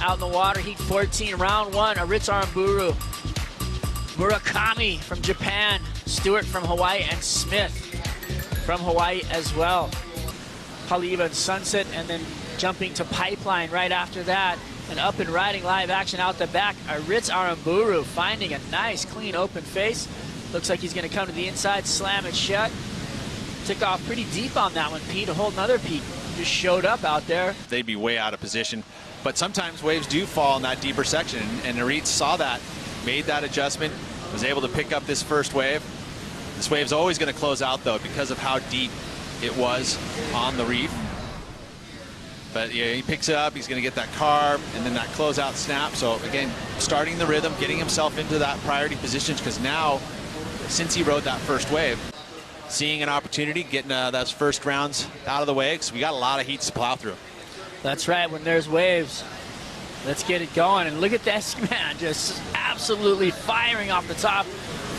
out in the water. Heat 14, round 1. Aritz Aranburu, Murakami from Japan, Stewart from Hawaii, and Smith from Hawaii as well. Haleiwa and Sunset, and then jumping to Pipeline right after that. And up and riding live action out the back. Aritz Aranburu finding a nice, clean, open face. Looks like he's going to come to the inside, slam it shut. Took off pretty deep on that one, Pete. A whole nother Pete just showed up out there. They'd be way out of position. But sometimes waves do fall in that deeper section. And Aritz saw that, made that adjustment, was able to pick up this first wave. This wave's always going to close out, though, because of how deep it was on the reef. But yeah, he picks it up, he's going to get that carb, and then that closeout snap. So again, starting the rhythm, getting himself into that priority position, because now, since he rode that first wave, seeing an opportunity, getting those first rounds out of the way, because we got a lot of heats to plow through. That's right, when there's waves, let's get it going. And look at this man, just absolutely firing off the top.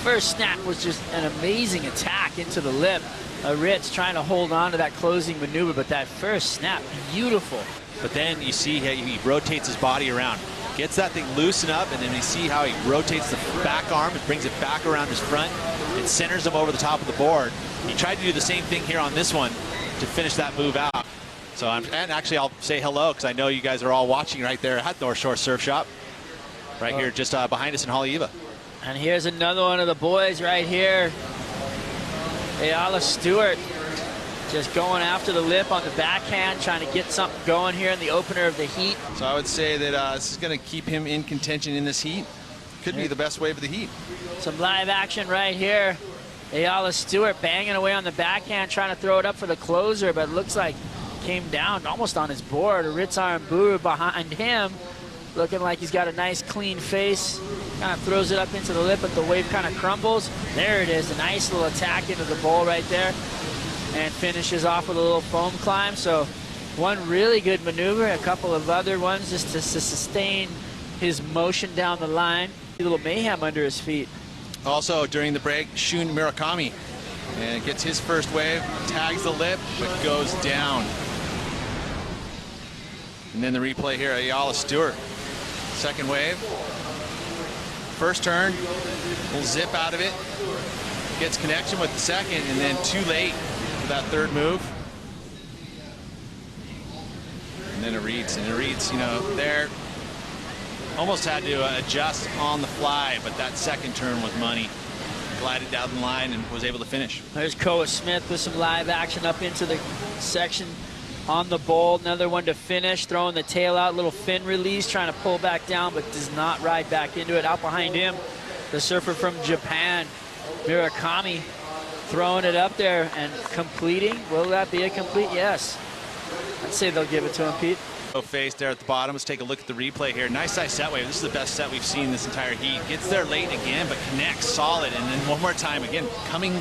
First snap was just an amazing attack into the lip. Aritz trying to hold on to that closing maneuver, but that first snap, beautiful. But then you see how he rotates his body around, gets that thing loosened up, and then you see how he rotates the back arm and brings it back around his front and centers him over the top of the board. He tried to do the same thing here on this one to finish that move out. So and actually I'll say hello, because I know you guys are all watching right there at North Shore Surf Shop, right here just behind us in Haleiwa. And here's another one of the boys right here. Eala Stewart just going after the lip on the backhand, trying to get something going here in the opener of the heat. So I would say that this is going to keep him in contention in this heat. Could be the best wave of the heat. Some live action right here. Eala Stewart banging away on the backhand, trying to throw it up for the closer, but it looks like came down almost on his board. Aritz Aranburu behind him, looking like he's got a nice clean face. Kind of throws it up into the lip, but the wave kind of crumbles. There it is, a nice little attack into the bowl right there, and finishes off with a little foam climb. So one really good maneuver, a couple of other ones just to sustain his motion down the line. A little mayhem under his feet. Also during the break, Shun Murakami, and gets his first wave, tags the lip, but goes down. And then the replay here, Eala Stewart, second wave. First turn, little zip out of it, gets connection with the second, and then too late for that third move. And then Aritz, you know, there almost had to adjust on the fly, but that second turn was money. Glided down the line and was able to finish. There's Koa Smith with some live action up into the section on the bowl. Another one to finish, throwing the tail out, little fin release, trying to pull back down, but does not ride back into it. Out behind him, the surfer from Japan, Murakami, throwing it up there and completing. Will that be a complete? Yes. I'd say they'll give it to him, Pete. Face there at the bottom. Let's take a look at the replay here. Nice size set wave. This is the best set we've seen this entire heat. Gets there late again, but connects solid. And then one more time, again, coming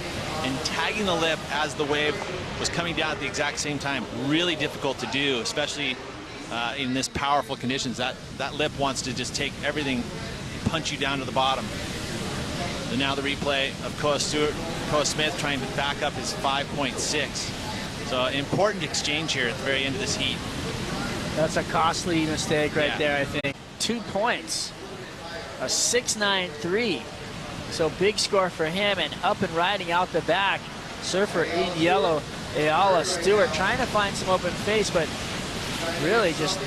and tagging the lip as the wave was coming down at the exact same time. Really difficult to do, especially in this powerful conditions. That lip wants to just take everything, punch you down to the bottom. And now the replay of Koa Smith trying to back up his 5.6. So important exchange here at the very end of this heat. That's a costly mistake right there, I think. 2 points, a 6.93. So big score for him, and up and riding out the back. Surfer in yellow, Eala Stewart, trying to find some open face, but really just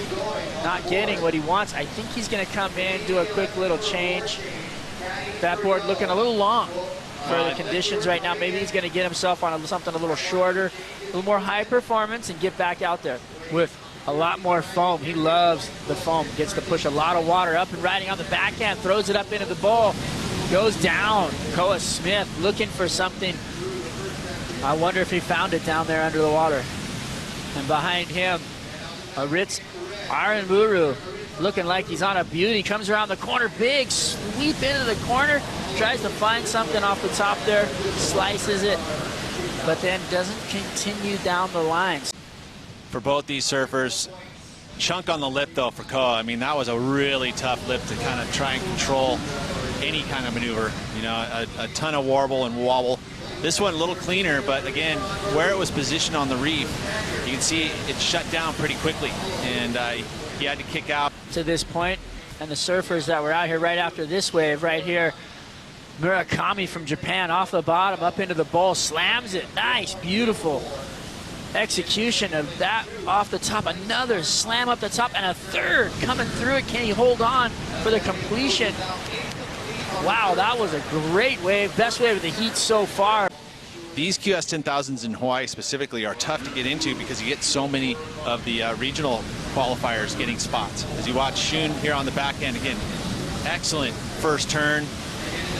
not getting what he wants. I think he's going to come in, do a quick little change. That board looking a little long for the conditions right now. Maybe he's going to get himself on something a little shorter, a little more high performance, and get back out there with a lot more foam. He loves the foam. Gets to push a lot of water up and riding on the backhand, throws it up into the bowl, goes down. Koa Smith looking for something. I wonder if he found it down there under the water. And behind him, Aritz Aranburu looking like he's on a beauty. Comes around the corner, big sweep into the corner, tries to find something off the top there, slices it, but then doesn't continue down the lines. For both these surfers, chunk on the lip though for Koa. I mean, that was a really tough lip to kind of try and control any kind of maneuver. You know, a ton of warble and wobble. This one a little cleaner, but again, where it was positioned on the reef, you can see it shut down pretty quickly. And he had to kick out. To this point, and the surfers that were out here right after this wave right here, Murakami from Japan off the bottom up into the bowl, slams it. Nice, beautiful execution of that off the top. Another slam up the top and a third coming through it. Can he hold on for the completion? Wow, that was a great wave. Best wave of the heat so far. These QS 10,000s in Hawaii specifically are tough to get into because you get so many of the regional qualifiers getting spots. As you watch Shun here on the back end, again, excellent first turn.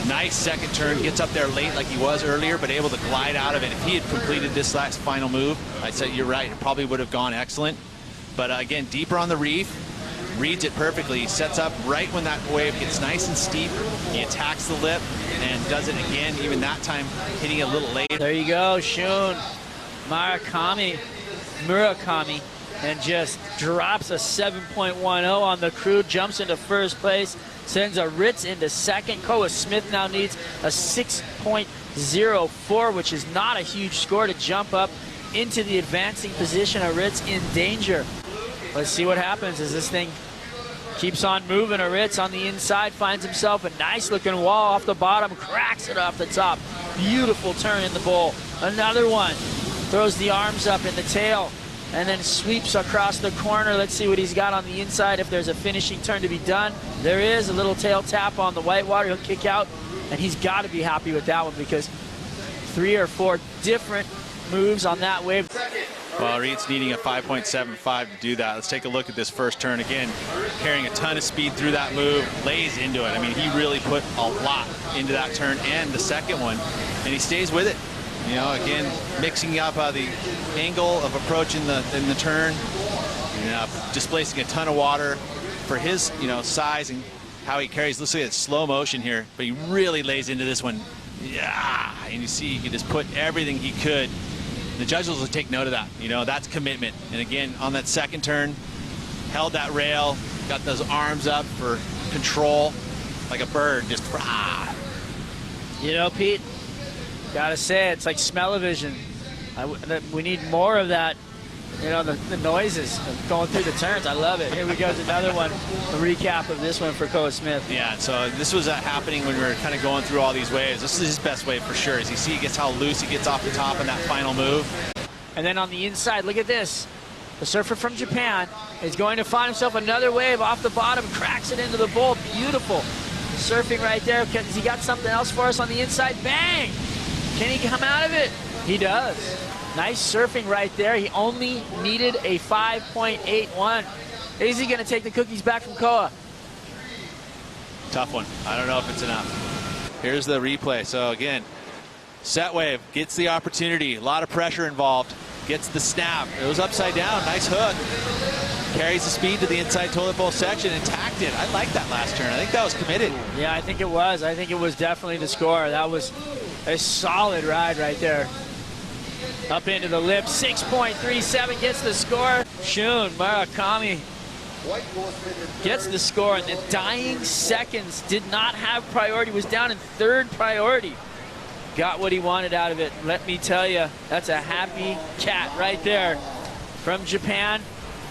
Nice second turn, gets up there late like he was earlier, but able to glide out of it. If he had completed this last final move, I'd say you're right, it probably would have gone excellent. But again, deeper on the reef, reads it perfectly. He sets up right when that wave gets nice and steep. He attacks the lip and does it again, even that time hitting a little late. There you go, Shun, Murakami, and just drops a 7.10 on the crew, jumps into first place, sends Aritz into second. Koa Smith now needs a 6.04, which is not a huge score to jump up into the advancing position. Aritz in danger. Let's see what happens as this thing keeps on moving. Aritz on the inside finds himself a nice looking wall off the bottom, cracks it off the top. Beautiful turn in the bowl. Another one. Throws the arms up in the tail and then sweeps across the corner. Let's see what he's got on the inside, if there's a finishing turn to be done. There is a little tail tap on the whitewater. He'll kick out, and he's got to be happy with that one because 3 or 4 different moves on that wave. Well, Aritz needing a 5.75 to do that. Let's take a look at this first turn again. Carrying a ton of speed through that move, lays into it. I mean, he really put a lot into that turn and the second one, and he stays with it. You know, again, mixing up the angle of approach in the turn, displacing a ton of water for his, size and how he carries. Let's look at slow motion here, but he really lays into this one. Yeah, and you see he can just put everything he could. The judges will take note of that. That's commitment. And again, on that second turn, held that rail, got those arms up for control, like a bird, just Pete, gotta say, it's like smell-o-vision. We need more of that, the noises going through the turns. I love it. Here we go, another one, a recap of this one for Koa Smith. Yeah, so this was happening when we were kind of going through all these waves. This is his best wave for sure. As you see, he gets how loose he gets off the top in that final move. And then on the inside, look at this. The surfer from Japan is going to find himself another wave off the bottom, cracks it into the bowl. Beautiful surfing right there. Has he got something else for us on the inside? Bang! Can he come out of it? He does. Nice surfing right there. He only needed a 5.81. Is he going to take the cookies back from Koa? Tough one. I don't know if it's enough. Here's the replay. So again, set wave, gets the opportunity. A lot of pressure involved. Gets the snap. It was upside down. Nice hook. Carries the speed to the inside toilet bowl section and tacked it. I like that last turn. I think that was committed. Yeah, I think it was. I think it was definitely the score. That was a solid ride right there. Up into the lip, 6.37 gets the score. Shun, Murakami gets the score in the dying seconds. Did not have priority, was down in third priority. Got what he wanted out of it. Let me tell you, that's a happy cat right there from Japan.